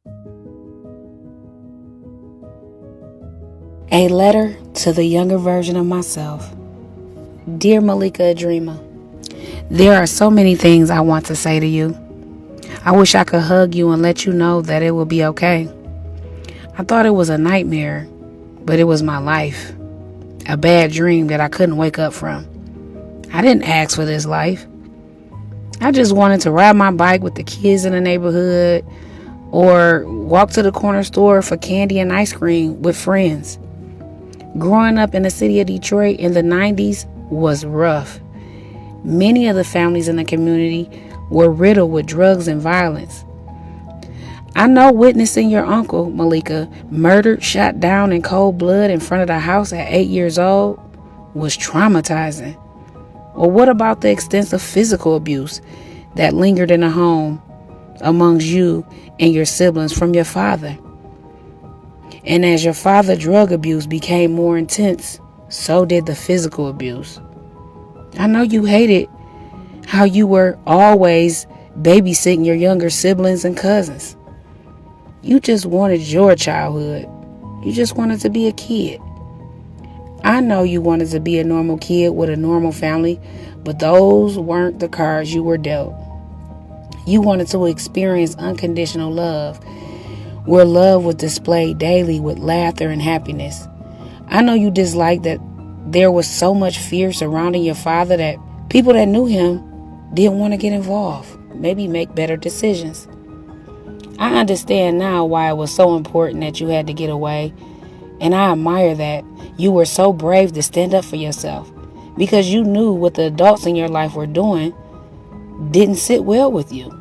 A letter to the younger version of myself. Dear Malika, a dreamer, there are so many things I want to say to you. I wish I could hug you and let you know that it will be okay. I thought it was a nightmare, but it was my life. A bad dream that I couldn't wake up from. I didn't ask for this life. I just wanted to ride my bike with the kids in the neighborhood or walk to the corner store for candy and ice cream with friends. Growing up in the city of Detroit in the 90s was rough. Many of the families in the community were riddled with drugs and violence. I know witnessing your uncle, Malika, murdered, shot down in cold blood in front of the house at 8 years old was traumatizing. Or what about the extensive physical abuse that lingered in the home amongst you and your siblings from your father? And as your father's drug abuse became more intense, so did the physical abuse. I know you hated how you were always babysitting your younger siblings and cousins. You just wanted your childhood. You just wanted to be a kid. I know you wanted to be a normal kid with a normal family, but those weren't the cards you were dealt. You wanted to experience unconditional love, where love was displayed daily with laughter and happiness. I know you disliked that there was so much fear surrounding your father that people that knew him didn't want to get involved, maybe make better decisions. I understand now why it was so important that you had to get away, and I admire that you were so brave to stand up for yourself because you knew what the adults in your life were doing didn't sit well with you.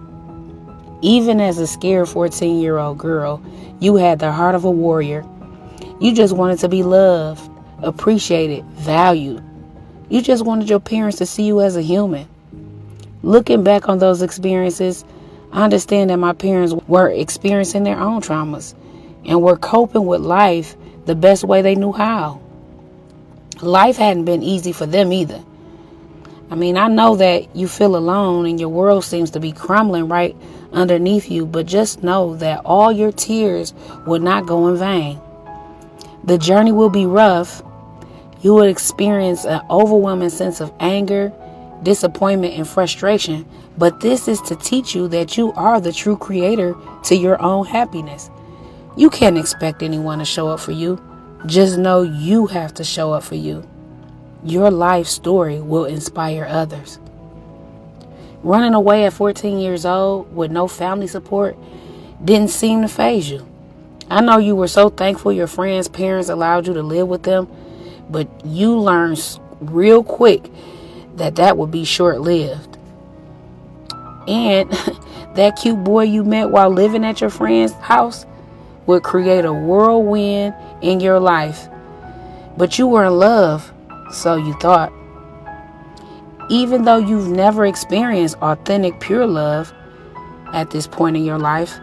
Even as a scared 14-year-old girl, you had the heart of a warrior. You just wanted to be loved, appreciated, valued. You just wanted your parents to see you as a human. Looking back on those experiences, I understand that my parents were experiencing their own traumas and were coping with life the best way they knew how. Life hadn't been easy for them either. I know that you feel alone and your world seems to be crumbling right underneath you, but just know that all your tears will not go in vain. The journey will be rough. You will experience an overwhelming sense of anger, disappointment, and frustration, but this is to teach you that you are the true creator to your own happiness. You can't expect anyone to show up for you. Just know you have to show up for you. Your life story will inspire others. Running away at 14 years old with no family support didn't seem to faze you. I know you were so thankful your friends' parents allowed you to live with them, but you learned real quick that would be short-lived. And that cute boy you met while living at your friend's house would create a whirlwind in your life. But you were in love, so you thought. Even though you've never experienced authentic, pure love at this point in your life,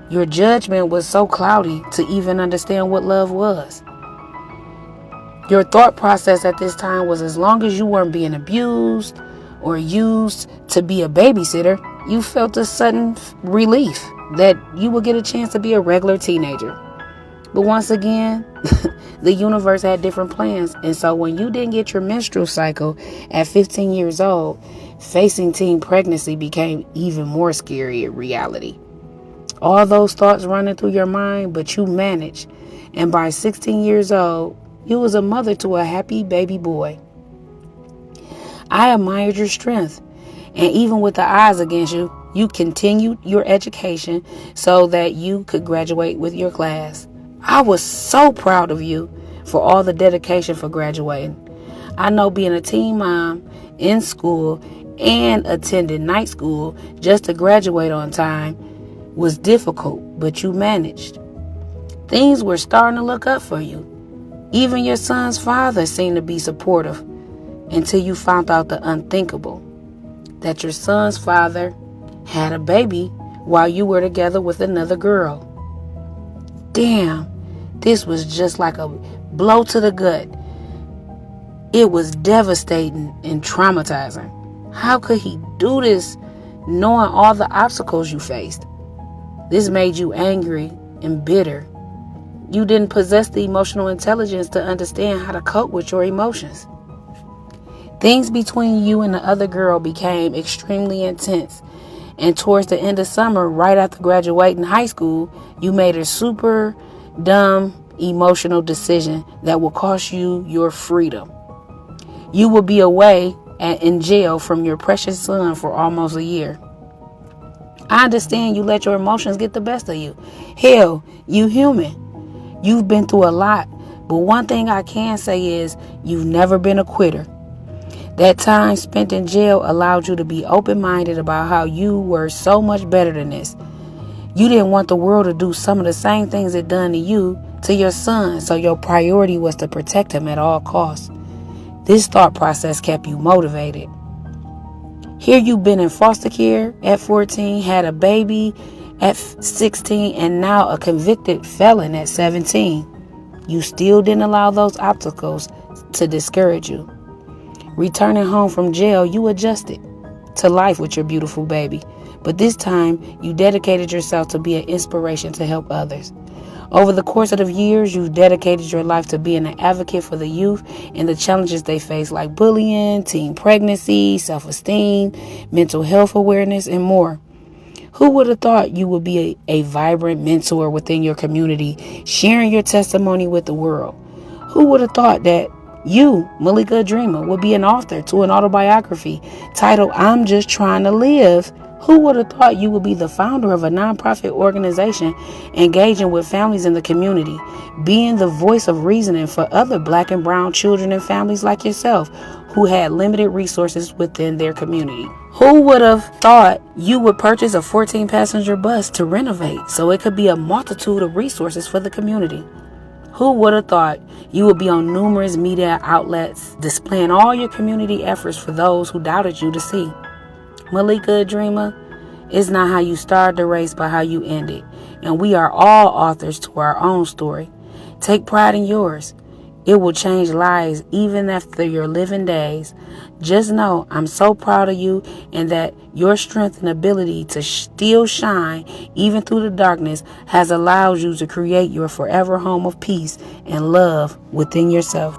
your judgment was so cloudy to even understand what love was. Your thought process at this time was as long as you weren't being abused or used to be a babysitter, you felt a sudden relief that you would get a chance to be a regular teenager. But once again, the universe had different plans. And so when you didn't get your menstrual cycle at 15 years old, facing teen pregnancy became even more scary in reality. All those thoughts running through your mind, but you managed. And by 16 years old, you was a mother to a happy baby boy. I admired your strength. And even with the odds against you, you continued your education so that you could graduate with your class. I was so proud of you for all the dedication for graduating. I know being a teen mom in school and attending night school just to graduate on time was difficult, but you managed. Things were starting to look up for you. Even your son's father seemed to be supportive until you found out the unthinkable, that your son's father had a baby while you were together with another girl. Damn, this was just like a blow to the gut. It was devastating and traumatizing. How could he do this knowing all the obstacles you faced? This made you angry and bitter. You didn't possess the emotional intelligence to understand how to cope with your emotions. Things between you and the other girl became extremely intense. And towards the end of summer, right after graduating high school, you made a super dumb emotional decision that will cost you your freedom. You will be away in jail from your precious son for almost a year. I understand you let your emotions get the best of you. Hell, you human. You've been through a lot. But one thing I can say is you've never been a quitter. That time spent in jail allowed you to be open-minded about how you were so much better than this. You didn't want the world to do some of the same things it done to you, to your son, so your priority was to protect him at all costs. This thought process kept you motivated. Here you've been in foster care at 14, had a baby at 16, and now a convicted felon at 17. You still didn't allow those obstacles to discourage you. Returning home from jail, you adjusted to life with your beautiful baby. But this time, you dedicated yourself to be an inspiration to help others. Over the course of the years, you've dedicated your life to being an advocate for the youth and the challenges they face, like bullying, teen pregnancy, self-esteem, mental health awareness, and more. Who would have thought you would be a vibrant mentor within your community, sharing your testimony with the world? Who would have thought that you, Malika Dreamer, would be an author to an autobiography titled I'm Just Trying to Live? Who would have thought you would be the founder of a nonprofit organization engaging with families in the community, being the voice of reasoning for other Black and brown children and families like yourself who had limited resources within their community? Who would have thought you would purchase a 14-passenger bus to renovate so it could be a multitude of resources for the community? Who would have thought you would be on numerous media outlets displaying all your community efforts for those who doubted you to see? Malika Dreamer, it's not how you start the race, but how you end it. And we are all authors to our own story. Take pride in yours. It will change lives even after your living days. Just know I'm so proud of you and that your strength and ability to still shine even through the darkness has allowed you to create your forever home of peace and love within yourself.